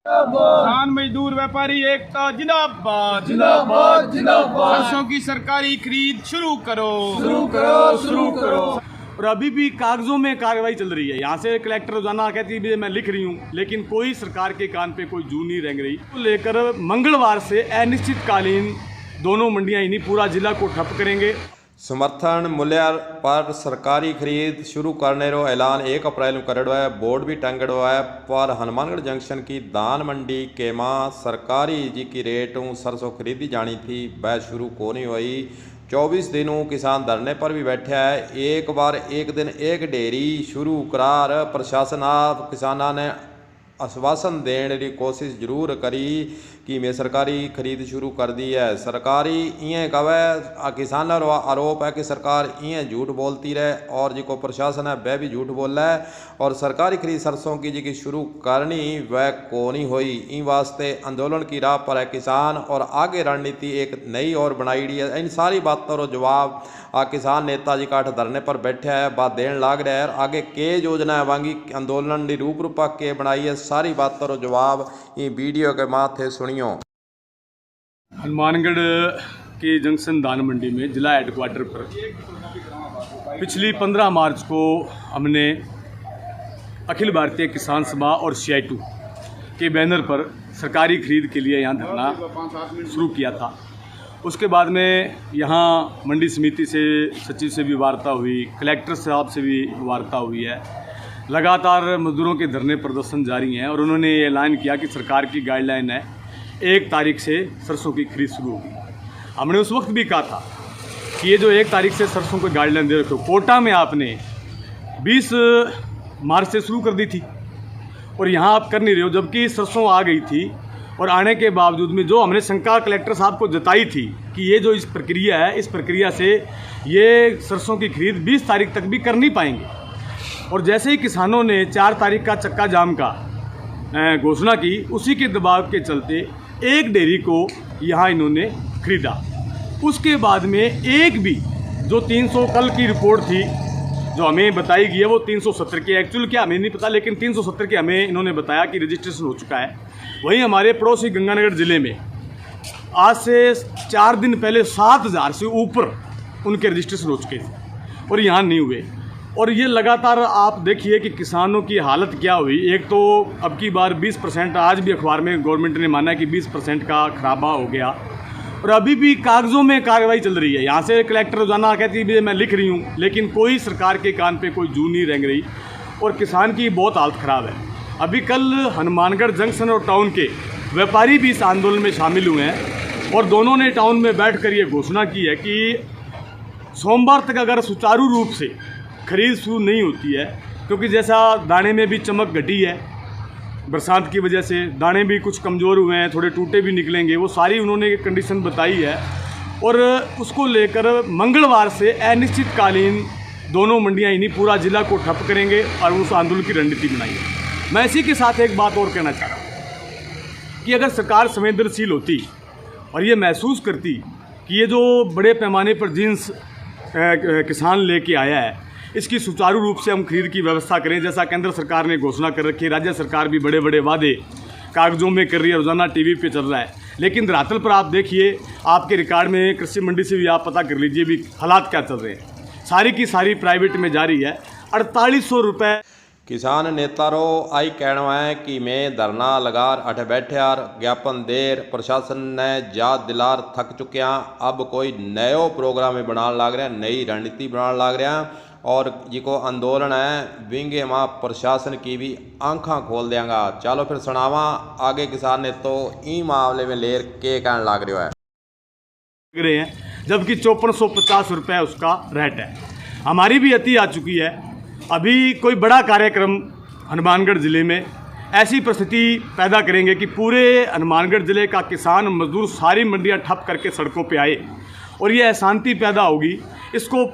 किसान मजदूर व्यापारी एकता जिंदाबाद जिंदाबाद जिंदाबाद। सरसों की सरकारी खरीद शुरू करो। शुरू करो। और अभी भी कागजों में कार्रवाई चल रही है। यहाँ से कलेक्टर रोजाना कहती है मैं लिख रही हूँ, लेकिन कोई सरकार के कान पे कोई जू नहीं रेंग रही। तो लेकर मंगलवार से अनिश्चितकालीन दोनों मंडियां यानी पूरा जिला को ठप करेंगे। समर्थन मूल्य पर सरकारी खरीद शुरू करने रो ऐलान 1 अप्रैल में करेड़ो है। बोर्ड भी टंगड़ो है पर हनुमानगढ़ जंक्शन की दान मंडी के माँ सरकारी जी की रेटों सरसों खरीदी जानी थी, वह शुरू को नहीं हुई। 24 दिनों किसान धरने पर भी बैठे है। एक बार एक दिन एक डेयरी शुरू करार प्रशासन आप किसाना ने आश्वासन देने की कोशिश जरूर करी कि मैं सरकारी खरीद शुरू कर दी है। सरकारी इं कवे किसानों का आरोप है कि सरकार इं झूठ बोलती रहे और जिको प्रशासन है वह भी झूठ बोल रहा है और सरकारी खरीद सरसों की जी की शुरू करनी वह को नहीं हुई। इन वास्ते आंदोलन की राह पर है किसान और आगे रणनीति एक नई और बनाई है। इन सारी बातों का जवाब किसान नेता जी काठ धरने पर बैठे है बात देन लाग रहा है। आगे के योजना है वांगी आंदोलन की रूप रूपक के बनाई है, सारी बातों का जवाब ये वीडियो के माथे सुनियो। हनुमानगढ़ के जंक्शन दान मंडी में जिला हेडक्वार्टर पर पिछली 15 मार्च को हमने अखिल भारतीय किसान सभा और CI2 के बैनर पर सरकारी खरीद के लिए यहाँ धरना शुरू किया था। उसके बाद में यहाँ मंडी समिति से सचिव से भी वार्ता हुई, कलेक्टर साहब से भी वार्ता हुई है। लगातार मजदूरों के धरने प्रदर्शन जारी हैं और उन्होंने ये ऐलान किया कि सरकार की गाइडलाइन है 1 तारीख से सरसों की खरीद शुरू होगी। हमने उस वक्त भी कहा था कि ये जो 1 तारीख से सरसों को गाइडलाइन दे रखे हो, कोटा में आपने 20 मार्च से शुरू कर दी थी और यहाँ आप कर नहीं रहे हो, जबकि सरसों आ गई थी। और आने के बावजूद में जो हमने शंका कलेक्टर साहब को जताई थी कि ये जो इस प्रक्रिया है, इस प्रक्रिया से ये सरसों की खरीद 20 तारीख तक भी कर नहीं पाएंगे। और जैसे ही किसानों ने 4 तारीख का चक्का जाम का घोषणा की, उसी के दबाव के चलते एक डेयरी को यहाँ इन्होंने खरीदा। उसके बाद में एक भी जो 300 कल की रिपोर्ट थी जो हमें बताई गई है वो 370 की, एक्चुअल क्या हमें नहीं पता, लेकिन 370 की हमें इन्होंने बताया कि रजिस्ट्रेशन हो चुका है। वहीं हमारे पड़ोसी गंगानगर ज़िले में आज से 4 दिन पहले 7000 से ऊपर उनके रजिस्ट्रेशन हो चुके थे और यहाँ नहीं हुए। और ये लगातार आप देखिए कि किसानों की हालत क्या हुई। एक तो अब की बार 20%, आज भी अखबार में गवर्नमेंट ने माना कि 20% का खराबा हो गया और अभी भी कागजों में कार्रवाई चल रही है। यहाँ से कलेक्टर रोजाना कहती है मैं लिख रही हूँ, लेकिन कोई सरकार के कान पे कोई जू नहीं रेंग रही और किसान की बहुत हालत ख़राब है। अभी कल हनुमानगढ़ जंक्शन और टाउन के व्यापारी भी इस आंदोलन में शामिल हुए हैं और दोनों ने टाउन में बैठकर ये घोषणा की है कि सोमवार तक अगर सुचारू रूप से खरीद शुरू नहीं होती है, क्योंकि जैसा दाने में भी चमक घटी है, बरसात की वजह से दाने भी कुछ कमज़ोर हुए हैं, थोड़े टूटे भी निकलेंगे, वो सारी उन्होंने कंडीशन बताई है। और उसको लेकर मंगलवार से अनिश्चितकालीन दोनों मंडियां यानी पूरा जिला को ठप करेंगे और उस आंदोलन की रणनीति बनाई है। मैं इसी के साथ एक बात और कहना चाह रहा हूँ कि अगर सरकार संवेदनशील होती और ये महसूस करती कि ये जो बड़े पैमाने पर जींस किसान लेके आया है, इसकी सुचारू रूप से हम खरीद की व्यवस्था करें, जैसा केंद्र सरकार ने घोषणा कर रखी है। राज्य सरकार भी बड़े बड़े वादे कागजों में कर रही है, रोजाना टीवी पे चल रहा है, लेकिन धरातल पर आप देखिए, आपके रिकॉर्ड में कृषि मंडी से भी आप पता कर लीजिए भी हालात क्या चल रहे हैं। सारी की सारी प्राइवेट में जारी है। 4800 रुपये किसान नेता रो आई कहना है कि मैं धरना लगार अठ बैठे यार ज्ञापन देर प्रशासन ने याद दिलार थक चुके हैं। अब कोई नयो प्रोग्राम में बनाने लग रहे हैं, नई रणनीति बनाने लग रहे हैं और जिको आंदोलन है विंगे माँ प्रशासन की भी आंखा खोल देंगा। चलो फिर सुनावा आगे किसान ने तो ई मामले में लेर के कहने लग रहे हैं, जबकि 5450 रुपये उसका रेट है। हमारी भी अति आ चुकी है। अभी कोई बड़ा कार्यक्रम हनुमानगढ़ ज़िले में ऐसी परिस्थिति पैदा करेंगे कि पूरे हनुमानगढ़ ज़िले का किसान मजदूर सारी मंडियां ठप करके सड़कों पे आए और ये अशांति पैदा होगी, इसको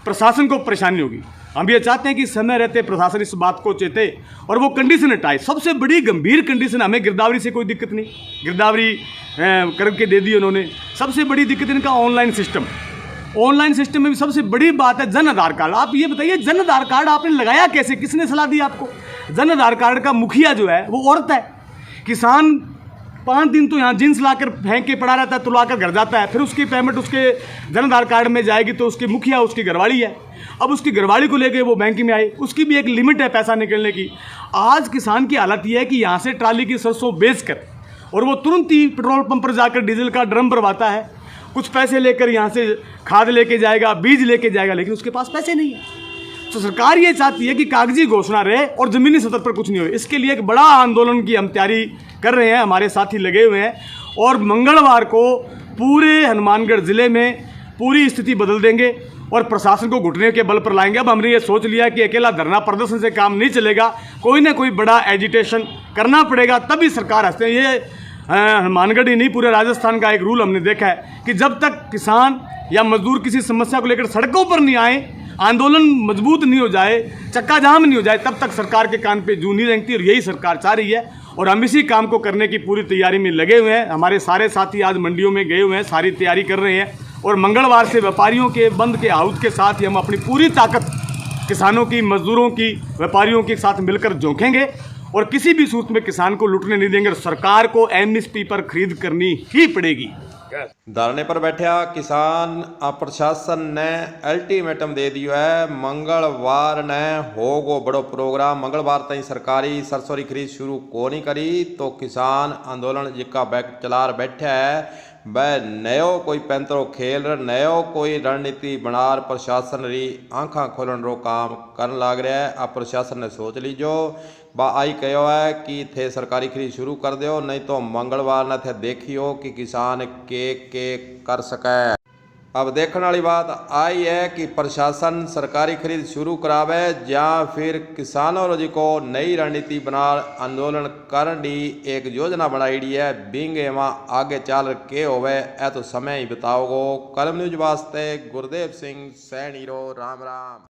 प्रशासन को परेशानी होगी। हम ये चाहते हैं कि समय रहते प्रशासन इस बात को चेते और वो कंडीशन हटाए। सबसे बड़ी गंभीर कंडीशन, हमें गिरदावरी से कोई दिक्कत नहीं, गिरदावरी करके दे दी उन्होंने। सबसे बड़ी दिक्कत इनका ऑनलाइन सिस्टम। ऑनलाइन सिस्टम में भी सबसे बड़ी बात है जन आधार कार्ड। आप ये बताइए जन आधार कार्ड आपने लगाया कैसे, किसने सलाह दी आपको? जन आधार कार्ड का मुखिया जो है वो औरत है। किसान 5 दिन तो यहाँ जींस लाकर फेंक के पड़ा रहता है, तो लाकर घर जाता है, फिर उसकी पेमेंट उसके जन आधार कार्ड में जाएगी तो उसकी मुखिया उसकी घरवाली है। अब उसकी घरवाली को लेके वो बैंक में आए, उसकी भी एक लिमिट है पैसा निकलने की। आज किसान की हालत ये है कि यहाँ से ट्राली की सरसों बेचकर और वो तुरंत ही पेट्रोल पंप पर जाकर डीजल का ड्रम भरवाता है, कुछ पैसे लेकर यहाँ से खाद लेके जाएगा, बीज लेके जाएगा, लेकिन उसके पास पैसे नहीं है। तो सरकार ये चाहती है कि कागजी घोषणा रहे और ज़मीनी स्तर पर कुछ नहीं हो। इसके लिए एक बड़ा आंदोलन की हम तैयारी कर रहे हैं, हमारे साथी लगे हुए हैं, और मंगलवार को पूरे हनुमानगढ़ ज़िले में पूरी स्थिति बदल देंगे और प्रशासन को घुटने के बल पर लाएंगे। अब हमने ये सोच लिया कि अकेला धरना प्रदर्शन से काम नहीं चलेगा, कोई ना कोई बड़ा एजिटेशन करना पड़ेगा, तभी सरकार हंसते हैं। ये हनुमानगढ़ ही नहीं, पूरे राजस्थान का एक रूल हमने देखा है कि जब तक किसान या मजदूर किसी समस्या को लेकर सड़कों पर नहीं आए, आंदोलन मजबूत नहीं हो जाए, चक्का जाम नहीं हो जाए, तब तक सरकार के कान पे जूं नहीं रेंगती। और यही सरकार चाह रही है और हम इसी काम को करने की पूरी तैयारी में लगे हुए हैं। हमारे सारे साथी आज मंडियों में गए हुए हैं, सारी तैयारी कर रहे हैं, और मंगलवार से व्यापारियों के बंद के आहूत के साथ ही हम अपनी पूरी ताकत किसानों की, मजदूरों की, व्यापारियों के साथ मिलकर झोंकेंगे और किसी भी सूरत में किसान को लुटने नहीं देंगे। सरकार को एमएसपी पर खरीद करनी ही पड़ेगी। धरने पर बैठा किसान प्रशासन ने अल्टीमेटम दे दिया है, मंगलवार ने होगो बड़ो प्रोग्राम। मंगलवार तई सरकारी सरसों की खरीद शुरू को नहीं करी तो किसान आंदोलन जिका बैक चला बैठा है, वह नयो कोई पैंतरो खेल नयो कोई रणनीति बनार प्रशासन री आंखा खोलन रो काम करन लाग रहा है। अब प्रशासन ने सोच लीजो, बा आई कहो है कि थे सरकारी खरीद शुरू कर दो, नहीं तो मंगलवार न थे देखियो कि किसान के कर सके। अब देखने वाली बात आई है कि प्रशासन सरकारी खरीद शुरू करावे या फिर किसानों को नई रणनीति बना आंदोलन करने एक योजना बनाई है। बिंग एवं आगे चल के होवे ए तो समय ही बताओगो। कलम न्यूज वास्ते गुरदेव सिंह सैनी रो राम राम।